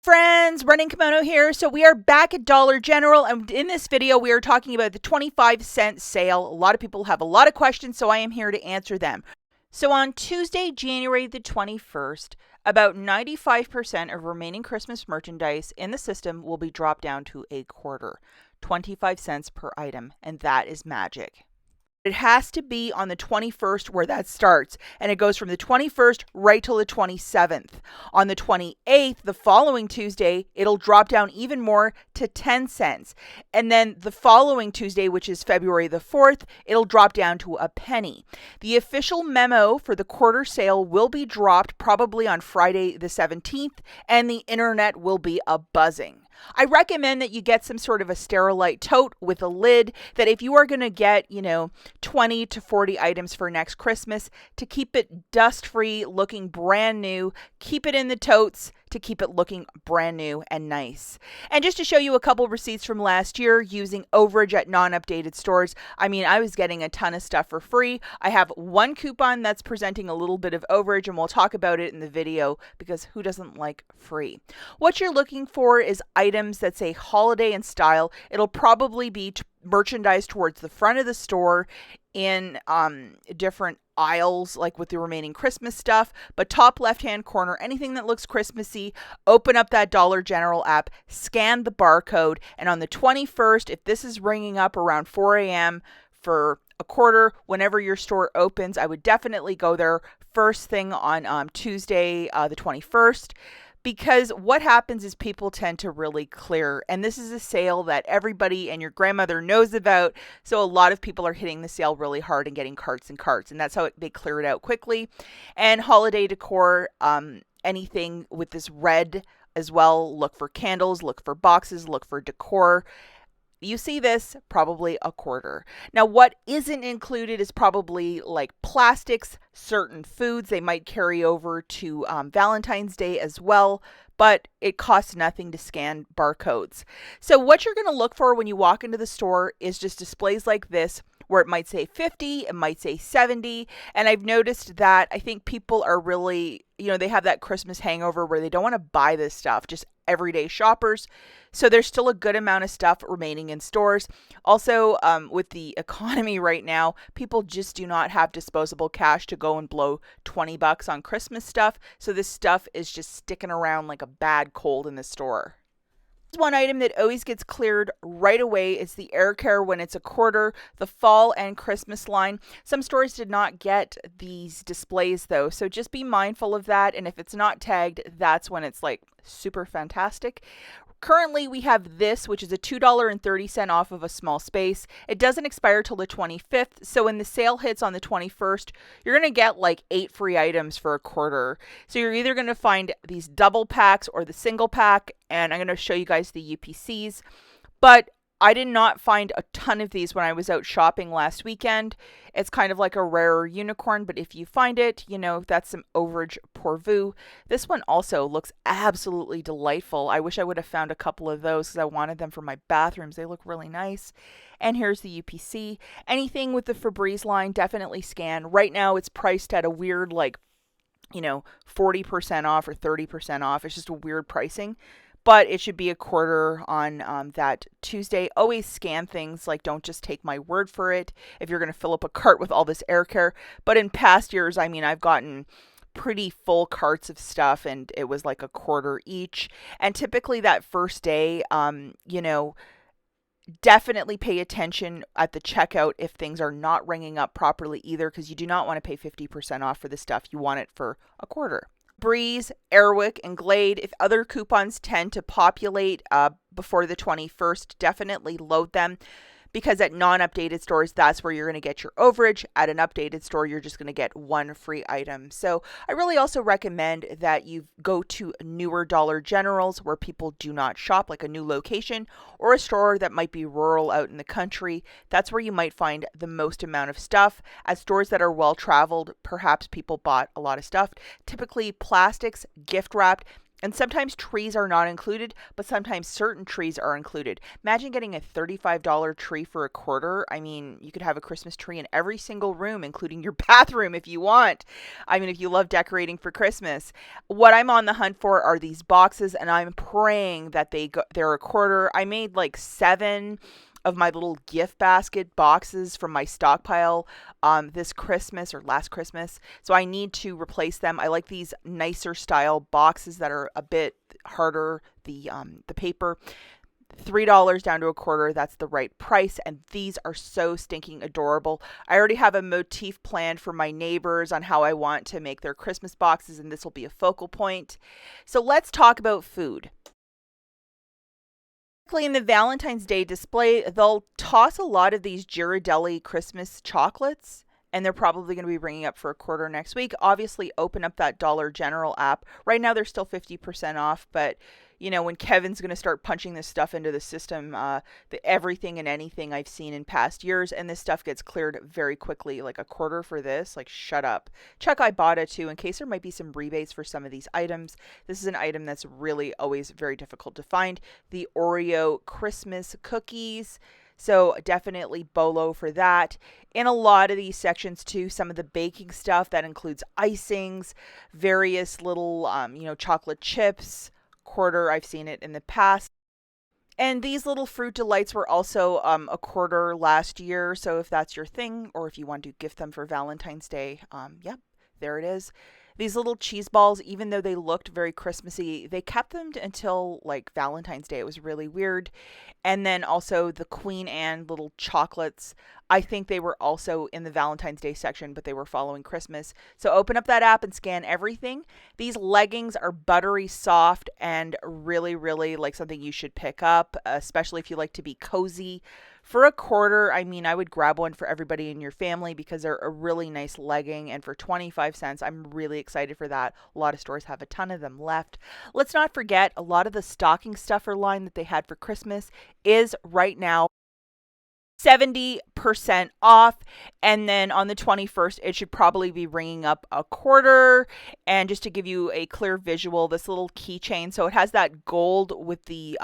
Friends, Running Kimono here. So we are back at Dollar General, and in this video we are talking about the 25-cent sale. A lot of people have a lot of questions, so I am here to answer them. So on Tuesday, January the 21st, about 95% of remaining Christmas merchandise in the system will be dropped down to a quarter, 25 cents per item, and that is magic. It has to be on the 21st where that starts, and it goes from the 21st right till the 27th. On the 28th, the following Tuesday, it'll drop down even more to 10 cents. And then the following Tuesday, which is February the 4th, it'll drop down to a penny. The official memo for the quarter sale will be dropped probably on Friday the 17th, and the internet will be a-buzzing. I recommend that you get some sort of a Sterilite tote with a lid, that if you are going to get, 20 to 40 items for next Christmas, to keep it dust-free, looking brand new, keep it in the totes to keep it looking brand new and nice. And just to show you a couple receipts from last year using overage at non-updated stores, I was getting a ton of stuff for free. I have one coupon that's presenting a little bit of overage, and we'll talk about it in the video because who doesn't like free? What you're looking for is items that say holiday in style. It'll probably be merchandise towards the front of the store in different aisles, like with the remaining Christmas stuff. But top left-hand corner, anything that looks Christmassy, open up that Dollar General app, scan the barcode, and on the 21st, if this is ringing up around 4 a.m. for a quarter, whenever your store opens, I would definitely go there first thing on Tuesday, the 21st. Because what happens is people tend to really clear, and this is a sale that everybody and your grandmother knows about, so a lot of people are hitting the sale really hard and getting carts and carts, and that's how they clear it out quickly. And holiday decor, anything with this red as well, look for candles, look for boxes, look for decor. You see this, probably a quarter. Now, what isn't included is probably like plastics, certain foods. They might carry over to Valentine's Day as well, but it costs nothing to scan barcodes. So what you're going to look for when you walk into the store is just displays like this, where it might say 50, it might say 70. And I've noticed that I think people are really, they have that Christmas hangover where they don't want to buy this stuff, just everyday shoppers. So there's still a good amount of stuff remaining in stores. Also, with the economy right now, people just do not have disposable cash to go and blow $20 on Christmas stuff. So this stuff is just sticking around like a bad cold in the store. One item that always gets cleared right away is the air care when it's a quarter, the fall and Christmas line. Some stores did not get these displays though, so just be mindful of that. And if it's not tagged, that's when it's like super fantastic. Currently, we have this, which is a $2.30 off of a small space. It doesn't expire till the 25th, so when the sale hits on the 21st, you're going to get like 8 free items for a quarter. So you're either going to find these double packs or the single pack, and I'm going to show you guys the UPCs. But I did not find a ton of these when I was out shopping last weekend. It's kind of like a rarer unicorn, but if you find it, that's some overage pourvu. This one also looks absolutely delightful. I wish I would have found a couple of those because I wanted them for my bathrooms. They look really nice. And here's the UPC. Anything with the Febreze line, definitely scan. Right now, it's priced at a weird 40% off or 30% off. It's just a weird pricing. But it should be a quarter on that Tuesday. Always scan things, don't just take my word for it if you're going to fill up a cart with all this air care. But in past years, I've gotten pretty full carts of stuff and it was like a quarter each. And typically that first day, definitely pay attention at the checkout if things are not ringing up properly either, because you do not want to pay 50% off for the stuff. You want it for a quarter. Breeze, Airwick, and Glade. If other coupons tend to populate before the 21st, definitely load them, because at non-updated stores, that's where you're going to get your overage. At an updated store, you're just going to get one free item. So I really also recommend that you go to newer Dollar Generals where people do not shop, like a new location, or a store that might be rural out in the country. That's where you might find the most amount of stuff. At stores that are well-traveled, perhaps people bought a lot of stuff. Typically plastics, gift wrapped, And sometimes trees are not included, but sometimes certain trees are included. Imagine getting a $35 tree for a quarter. I mean, you could have a Christmas tree in every single room, including your bathroom if you want. I mean, if you love decorating for Christmas. What I'm on the hunt for are these boxes, and I'm praying that they're a quarter. I made like 7 of my little gift basket boxes from my stockpile this Christmas or last Christmas. So I need to replace them. I like these nicer style boxes that are a bit harder, the paper. $3 down to a quarter, that's the right price, and these are so stinking adorable. I already have a motif planned for my neighbors on how I want to make their Christmas boxes, and this will be a focal point. So let's talk about food. In the Valentine's Day display, they'll toss a lot of these Ghirardelli Christmas chocolates, and they're probably going to be bringing up for a quarter next week. Obviously, open up that Dollar General app. Right now, they're still 50% off, but you know, when Kevin's going to start punching this stuff into the system, everything and anything I've seen in past years, and this stuff gets cleared very quickly. Like a quarter for this, like shut up. Check IBOTTA too, in case there might be some rebates for some of these items. This is an item that's really always very difficult to find. The Oreo Christmas cookies. So definitely BOLO for that. In a lot of these sections too, some of the baking stuff that includes icings, various little, chocolate chips. Quarter, I've seen it in the past. And these little fruit delights were also a quarter last year. So if that's your thing, or if you want to gift them for Valentine's Day, yep, there it is. These little cheese balls, even though they looked very Christmassy, they kept them until like Valentine's Day. It was really weird. And then also the Queen Anne little chocolates. I think they were also in the Valentine's Day section, but they were following Christmas. So open up that app and scan everything. These leggings are buttery soft and really, really like something you should pick up, especially if you like to be cozy. For a quarter, I mean, I would grab one for everybody in your family because they're a really nice legging. And for 25 cents, I'm really excited for that. A lot of stores have a ton of them left. Let's not forget, a lot of the stocking stuffer line that they had for Christmas is right now 70% off. And then on the 21st, it should probably be ringing up a quarter. And just to give you a clear visual, this little keychain, so it has that gold with the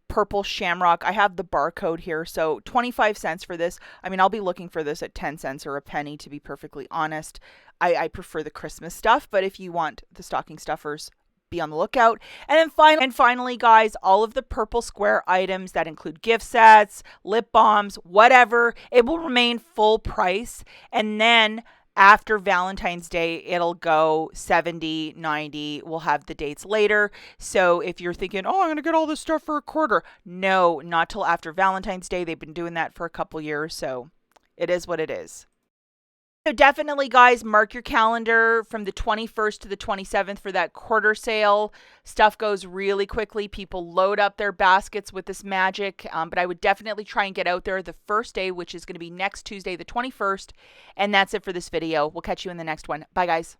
purple shamrock. I have the barcode here, so 25 cents for this. I mean, I'll be looking for this at 10 cents or a penny, to be perfectly honest. I prefer the Christmas stuff, but if you want the stocking stuffers, be on the lookout. And then finally, guys, all of the purple square items that include gift sets, lip balms, whatever, it will remain full price. And then after Valentine's Day, it'll go 70, 90. We'll have the dates later. So if you're thinking, oh, I'm going to get all this stuff for a quarter. No, not till after Valentine's Day. They've been doing that for a couple years. So it is what it is. So definitely, guys, mark your calendar from the 21st to the 27th for that quarter sale. Stuff goes really quickly. People load up their baskets with this magic. But I would definitely try and get out there the first day, which is going to be next Tuesday, the 21st. And that's it for this video. We'll catch you in the next one. Bye, guys.